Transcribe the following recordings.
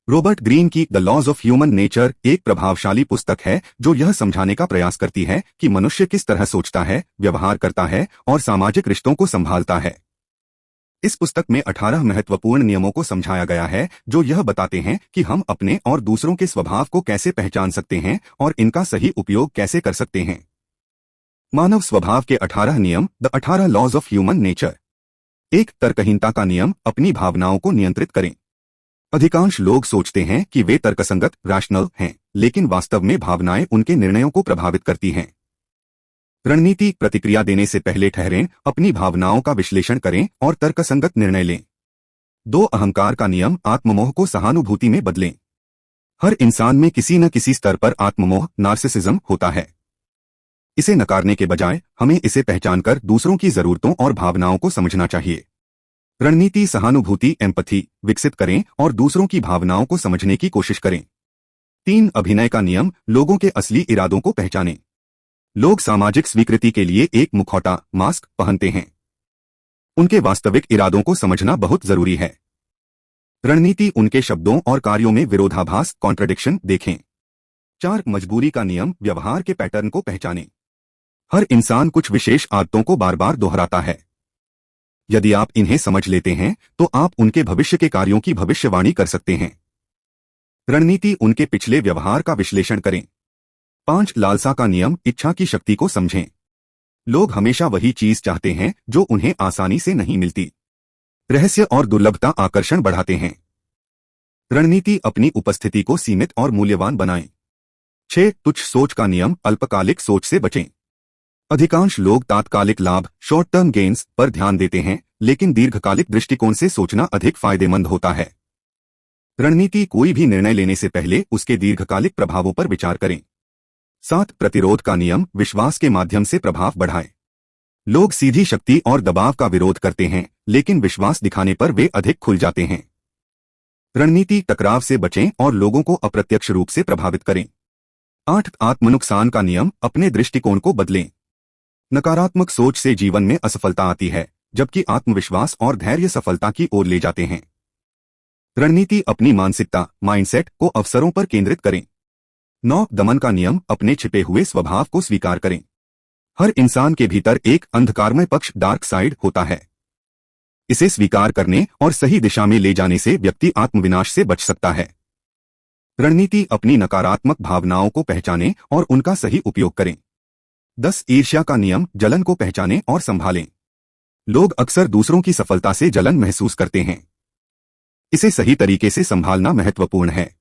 Robert Green की the laws of human nature एक प्रभावशाली पुस्तक है जो यह समझाने का प्रयास करती है कि मनुष्य किस तरह सोचता है, व्यवहार करता है और सामाजिक रिश्तों को संभालता है। इस पुस्तक में 18 महत्वपूर्ण नियमों को समझाया गया है जो यह बताते हैं कि हम अपने और दूसरों के स्वभाव को कैसे पहचान सकते हैं और इनका सही उपयोग कैसे कर सकते हैं। मानव स्वभाव के 18 नियम, the 18 laws of human nature. एक, तर्कहीनता का नियम, अपनी भावनाओं को नियंत्रित करें। अधिकांश लोग सोचते हैं कि वे तर्कसंगत, रैशनल हैं, लेकिन वास्तव में भावनाएं उनके निर्णयों को प्रभावित करती हैं। रणनीति, प्रतिक्रिया देने से पहले ठहरें, अपनी भावनाओं का विश्लेषण करें और तर्कसंगत निर्णय लें। 2, अहंकार का नियम, आत्ममोह को सहानुभूति में बदलें। हर इंसान में किसी न किसी स्तर पर आत्ममोह, नार्सिसिज्म होता है। इसे नकारने के बजाय हमें इसे पहचानकर दूसरों की जरूरतों और भावनाओं को समझना चाहिए। रणनीति, सहानुभूति, एम्पैथी विकसित करें और दूसरों की भावनाओं को समझने की कोशिश करें। 3, अभिनय का नियम, लोगों के असली इरादों को पहचानें। लोग सामाजिक स्वीकृति के लिए एक मुखौटा, मास्क पहनते हैं। उनके वास्तविक इरादों को समझना बहुत जरूरी है। रणनीति, उनके शब्दों और कार्यों में विरोधाभास, कॉन्ट्रडिक्शन देखें। 4, मजबूरी का नियम, व्यवहार के पैटर्न को पहचानें। हर इंसान कुछ विशेष आदतों को बार बार दोहराता है। यदि आप इन्हें समझ लेते हैं तो आप उनके भविष्य के कार्यों की भविष्यवाणी कर सकते हैं। रणनीति, उनके पिछले व्यवहार का विश्लेषण करें। 5, लालसा का नियम, इच्छा की शक्ति को समझें। लोग हमेशा वही चीज चाहते हैं जो उन्हें आसानी से नहीं मिलती। रहस्य और दुर्लभता आकर्षण बढ़ाते हैं। रणनीति, अपनी उपस्थिति को सीमित और मूल्यवान बनाएं। 6, तुच्छ सोच का नियम, अल्पकालिक सोच से बचें। अधिकांश लोग तात्कालिक लाभ, शॉर्ट टर्म गेन्स पर ध्यान देते हैं, लेकिन दीर्घकालिक दृष्टिकोण से सोचना अधिक फायदेमंद होता है। रणनीति, कोई भी निर्णय लेने से पहले उसके दीर्घकालिक प्रभावों पर विचार करें। 7, प्रतिरोध का नियम, विश्वास के माध्यम से प्रभाव बढ़ाएं। लोग सीधी शक्ति और दबाव का विरोध करते हैं, लेकिन विश्वास दिखाने पर वे अधिक खुल जाते हैं। रणनीति, टकराव से बचें और लोगों को अप्रत्यक्ष रूप से प्रभावित करें। 8, आत्मनुकसान का नियम, अपने दृष्टिकोण को बदलें। नकारात्मक सोच से जीवन में असफलता आती है, जबकि आत्मविश्वास और धैर्य सफलता की ओर ले जाते हैं। रणनीति, अपनी मानसिकता, माइंडसेट को अवसरों पर केंद्रित करें। 9, दमन का नियम, अपने छिपे हुए स्वभाव को स्वीकार करें। हर इंसान के भीतर एक अंधकारमय पक्ष, डार्क साइड होता है। इसे स्वीकार करने और सही दिशा में ले जाने से व्यक्ति आत्मविनाश से बच सकता है। रणनीति, अपनी नकारात्मक भावनाओं को पहचानें और उनका सही उपयोग करें। 10, ईर्ष्या का नियम, जलन को पहचानें और संभालें। लोग अक्सर दूसरों की सफलता से जलन महसूस करते हैं। इसे सही तरीके से संभालना महत्वपूर्ण है।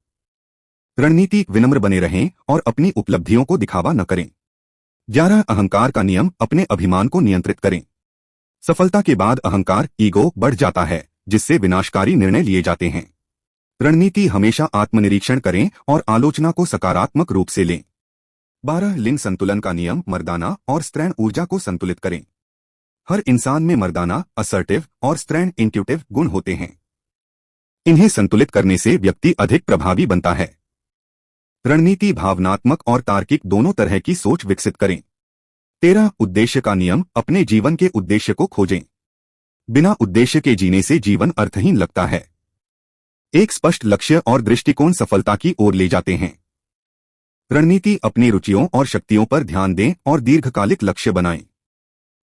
रणनीति, विनम्र बने रहें और अपनी उपलब्धियों को दिखावा न करें। 11, अहंकार का नियम, अपने अभिमान को नियंत्रित करें। सफलता के बाद अहंकार, ईगो बढ़ जाता है, जिससे विनाशकारी निर्णय लिए जाते हैं। रणनीति, हमेशा आत्मनिरीक्षण करें और आलोचना को सकारात्मक रूप से लें। 12, लिंग संतुलन का नियम, मर्दाना और स्त्रैण ऊर्जा को संतुलित करें। हर इंसान में मर्दाना, असर्टिव और स्त्रैण, इंट्यूटिव गुण होते हैं। इन्हें संतुलित करने से व्यक्ति अधिक प्रभावी बनता है। रणनीति, भावनात्मक और तार्किक दोनों तरह की सोच विकसित करें। 13, उद्देश्य का नियम, अपने जीवन के उद्देश्य को खोजें। बिना उद्देश्य के जीने से जीवन अर्थहीन लगता है। एक स्पष्ट लक्ष्य और दृष्टिकोण सफलता की ओर ले जाते हैं। रणनीति, अपनी रुचियों और शक्तियों पर ध्यान दें और दीर्घकालिक लक्ष्य बनाएं।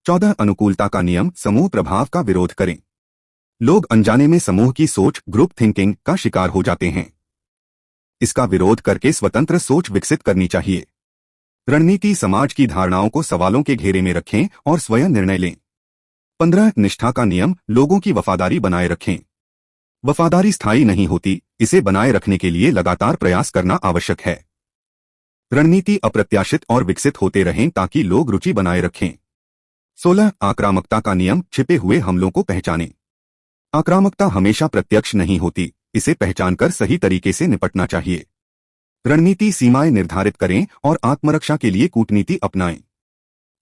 14, अनुकूलता का नियम, समूह प्रभाव का विरोध करें। लोग अनजाने में समूह की सोच, ग्रुप थिंकिंग का शिकार हो जाते हैं। इसका विरोध करके स्वतंत्र सोच विकसित करनी चाहिए। रणनीति, समाज की धारणाओं को सवालों के घेरे में रखें और स्वयं निर्णय लें। 15, निष्ठा का नियम, लोगों की वफादारी बनाए रखें। वफादारी स्थायी नहीं होती, इसे बनाए रखने के लिए लगातार प्रयास करना आवश्यक है। रणनीति, अप्रत्याशित और विकसित होते रहें ताकि लोग रुचि बनाए रखें। 16, आक्रामकता का नियम, छिपे हुए हमलों को पहचानें। आक्रामकता हमेशा प्रत्यक्ष नहीं होती, इसे पहचानकर सही तरीके से निपटना चाहिए। रणनीति, सीमाएं निर्धारित करें और आत्मरक्षा के लिए कूटनीति अपनाएं।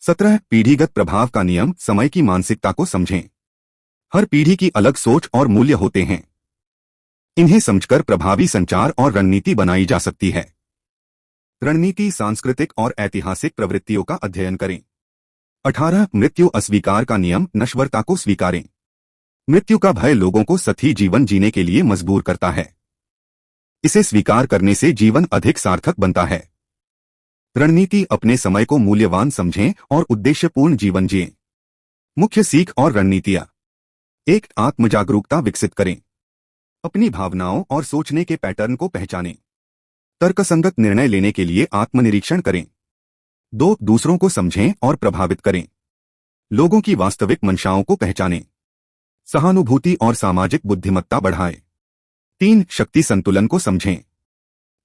17, पीढ़ीगत प्रभाव का नियम, समय की मानसिकता को समझें। हर पीढ़ी की अलग सोच और मूल्य होते हैं। इन्हें समझकर प्रभावी संचार और रणनीति बनाई जा सकती है। रणनीति, सांस्कृतिक और ऐतिहासिक प्रवृत्तियों का अध्ययन करें। 18, मृत्यु अस्वीकार का नियम, नश्वरता को स्वीकारें। मृत्यु का भय लोगों को सही जीवन जीने के लिए मजबूर करता है। इसे स्वीकार करने से जीवन अधिक सार्थक बनता है। रणनीति: अपने समय को मूल्यवान समझें और उद्देश्यपूर्ण जीवन जिएं। मुख्य सीख और रणनीतियां: 1. आत्मजागरूकता विकसित करें। अपनी भावनाओं और सोचने के पैटर्न को पहचानें। तर्कसंगत निर्णय लेने के लिए आत्मनिरीक्षण करें। 2. दूसरों को समझें और प्रभावित करें। लोगों की वास्तविक मंशाओं को पहचानें। सहानुभूति और सामाजिक बुद्धिमत्ता बढ़ाएं। 3. शक्ति संतुलन को समझें।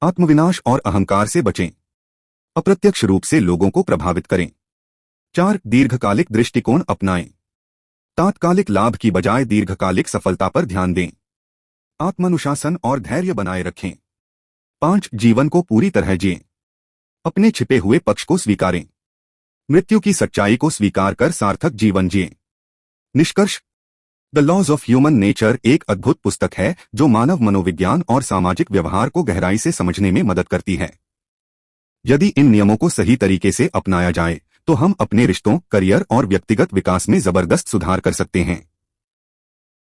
आत्मविनाश और अहंकार से बचें। अप्रत्यक्ष रूप से लोगों को प्रभावित करें। 4. दीर्घकालिक दृष्टिकोण अपनाएं। तात्कालिक लाभ की बजाय दीर्घकालिक सफलता पर ध्यान दें। आत्मानुशासन और धैर्य बनाए रखें। 5. जीवन को पूरी तरह जिएं। अपने छिपे हुए पक्ष को स्वीकारें। मृत्यु की सच्चाई को स्वीकार कर सार्थक जीवन जिएं। निष्कर्ष: the laws of human nature एक अद्भुत पुस्तक है जो मानव मनोविज्ञान और सामाजिक व्यवहार को गहराई से समझने में मदद करती है। यदि इन नियमों को सही तरीके से अपनाया जाए तो हम अपने रिश्तों, करियर और व्यक्तिगत विकास में जबरदस्त सुधार कर सकते हैं।